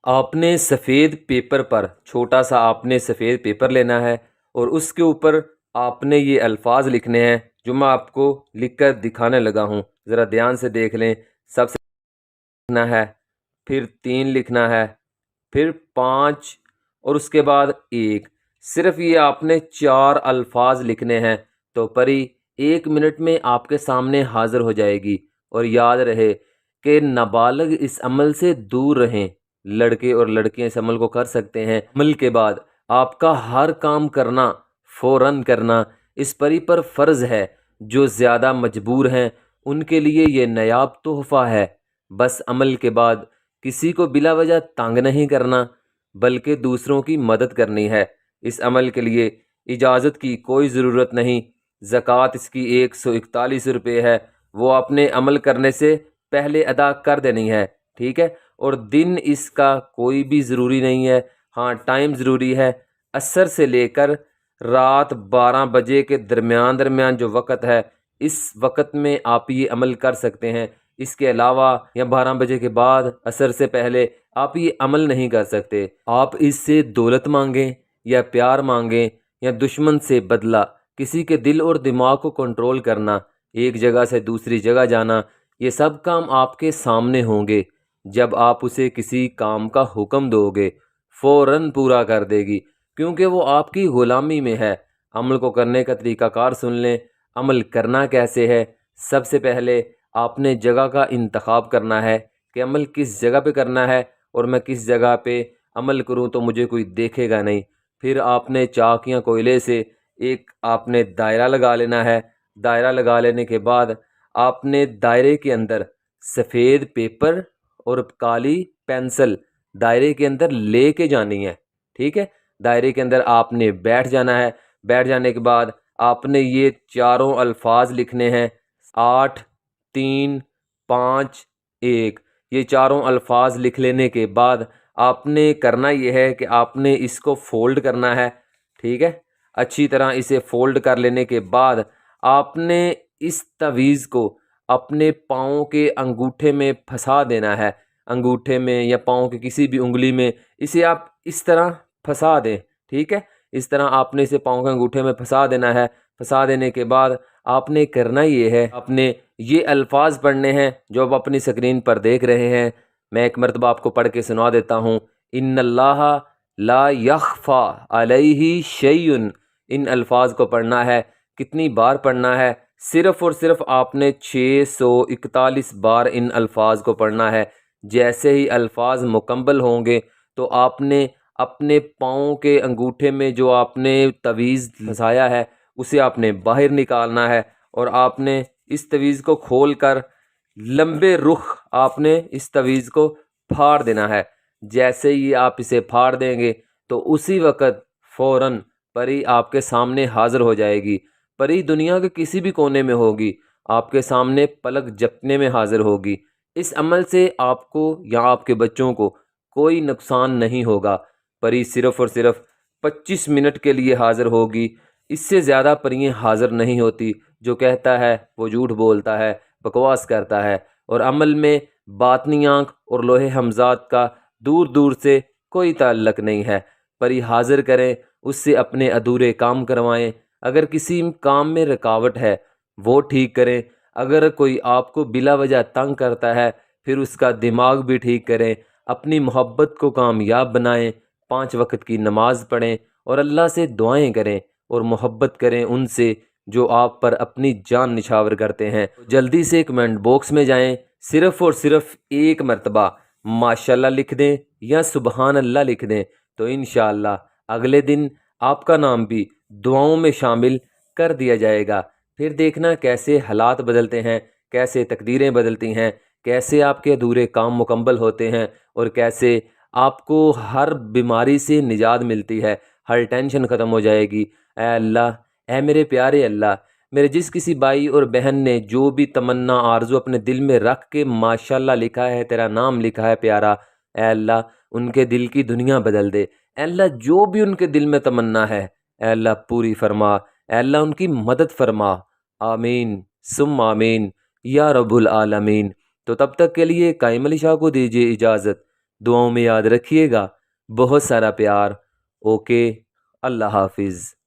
आपने सफ़ेद पेपर पर छोटा सा आपने सफ़ेद पेपर लेना है और उसके ऊपर आपने ये अल्फाज लिखने हैं जो मैं आपको लिख कर दिखाने लगा हूँ। ज़रा ध्यान से देख लें। सबसे लिखना है, फिर 3 लिखना है, फिर 5 और उसके बाद 1। सिर्फ ये आपने 4 अल्फाज लिखने हैं तो परी 1 मिनट में आपके सामने हाज़िर हो जाएगी। और याद रहे कि नाबालिग इस अमल से दूर रहें। लड़के और लड़कियां इस अमल को कर सकते हैं। अमल के बाद आपका हर काम करना, फ़ौरन करना इस परी पर फ़र्ज़ है। जो ज़्यादा मजबूर हैं उनके लिए ये नायाब तोहफ़ा है। बस अमल के बाद किसी को बिला वजह तंग नहीं करना बल्कि दूसरों की मदद करनी है। इस अमल के लिए इजाज़त की कोई ज़रूरत नहीं। ज़कात इसकी 141 रुपये है, वो आपने अमल करने से पहले अदा कर देनी है। ठीक है। और दिन इसका कोई भी ज़रूरी नहीं है। हाँ, टाइम ज़रूरी है। असर से लेकर रात 12 बजे के दरमियान जो वक़्त है, इस वक़्त में आप ये अमल कर सकते हैं। इसके अलावा या 12 बजे के बाद, असर से पहले आप ये अमल नहीं कर सकते। आप इससे दौलत मांगें या प्यार मांगें या दुश्मन से बदला, किसी के दिल और दिमाग को कंट्रोल करना, एक जगह से दूसरी जगह जाना, ये सब काम आपके सामने होंगे। जब आप उसे किसी काम का हुक्म दोगे फ़ौरन पूरा कर देगी, क्योंकि वो आपकी ग़ुलामी में है। अमल को करने का तरीक़ाकार सुन लें। अमल करना कैसे है? सबसे पहले आपने जगह का इंतखाब करना है कि अमल किस जगह पे करना है और मैं किस जगह पे अमल करूं तो मुझे कोई देखेगा नहीं। फिर आपने चाक या कोयले से एक आपने दायरा लगा लेना है। दायरा लगा लेने के बाद आपने दायरे के अंदर सफ़ेद पेपर और काली पेंसिल दायरे के अंदर ले के जानी है। ठीक है। दायरे के अंदर आपने बैठ जाना है। बैठ जाने के बाद आपने ये चारों अल्फाज लिखने हैं, 8, 3, 5, 1। ये चारों अल्फाज लिख लेने के बाद आपने करना ये है कि आपने इसको फ़ोल्ड करना है। ठीक है। अच्छी तरह इसे फ़ोल्ड कर लेने के बाद आपने इस तवीज़ को अपने पाँव के अंगूठे में फंसा देना है। अंगूठे में या पाँव के किसी भी उंगली में इसे आप इस तरह फंसा दें। ठीक है। इस तरह आपने इसे पाँव के अंगूठे में फंसा देना है। फंसा देने के बाद आपने करना ये है, आपने ये अल्फाज पढ़ने हैं जो आप अपनी स्क्रीन पर देख रहे हैं। मैं एक मरतबा आपको पढ़ के सुना देता हूँ। इन्नल्लाह ला यख्फा अलैहि शैउन। इन अल्फाज को पढ़ना है। कितनी बार पढ़ना है? सिर्फ़ और सिर्फ आपने 641 बार इन अल्फाज को पढ़ना है। जैसे ही अल्फाज मुकम्मल होंगे तो आपने अपने पाँव के अंगूठे में जो आपने तवीज़ फंसाया है उसे आपने बाहर निकालना है और आपने इस तवीज़ को खोल कर लंबे रुख आपने इस तवीज़ को फाड़ देना है। जैसे ही आप इसे फाड़ देंगे तो उसी वक़्त फ़ौरन परी आपके सामने हाज़िर हो जाएगी। परी दुनिया के किसी भी कोने में होगी, आपके सामने पलक झपकने में हाज़िर होगी। इस अमल से आपको या आपके बच्चों को कोई नुकसान नहीं होगा। परी सिर्फ़ और सिर्फ 25 मिनट के लिए हाज़िर होगी। इससे ज़्यादा परियां हाज़िर नहीं होती। जो कहता है वो झूठ बोलता है, बकवास करता है। और अमल में बातनी आँख और लोहे हमज़ात का दूर दूर से कोई ताल्लुक़ नहीं है। परी हाज़िर करें, उससे अपने अधूरे काम करवाएं। अगर किसी काम में रुकावट है वो ठीक करें। अगर कोई आपको बिला वजह तंग करता है फिर उसका दिमाग भी ठीक करें। अपनी मोहब्बत को कामयाब बनाएं। 5 वक्त की नमाज़ पढ़ें और अल्लाह से दुआएं करें और मोहब्बत करें उनसे जो आप पर अपनी जान निछावर करते हैं। जल्दी से कमेंट बॉक्स में जाएं, सिर्फ़ और सिर्फ एक मरतबा माशाल्लाह लिख दें या सुबहान अल्लाह लिख दें तो इंशाअल्लाह अगले दिन आपका नाम भी दुआओं में शामिल कर दिया जाएगा। फिर देखना कैसे हालात बदलते हैं, कैसे तकदीरें बदलती हैं, कैसे आपके अधूरे काम मुकम्मल होते हैं और कैसे आपको हर बीमारी से निजात मिलती है, हर टेंशन ख़त्म हो जाएगी। ऐ अल्लाह, ऐ मेरे प्यारे अल्लाह, मेरे जिस किसी भाई और बहन ने जो भी तमन्ना आरज़ू अपने दिल में रख के माशाल्लाह लिखा है, तेरा नाम लिखा है प्यारा, ऐ अल्लाह उनके दिल की दुनिया बदल दे। ऐ अल्लाह जो भी उनके दिल में तमन्ना है ऐ अल्लाह पूरी फरमा। ऐ अल्लाह उनकी मदद फरमा। आमीन सुम आमीन या रब्बुल आलमीन। तो तब तक के लिए कायम अली शाह को दीजिए इजाज़त। دعاؤں میں یاد رکھیے گا. بہت سارا پیار. اوکے, اللہ حافظ.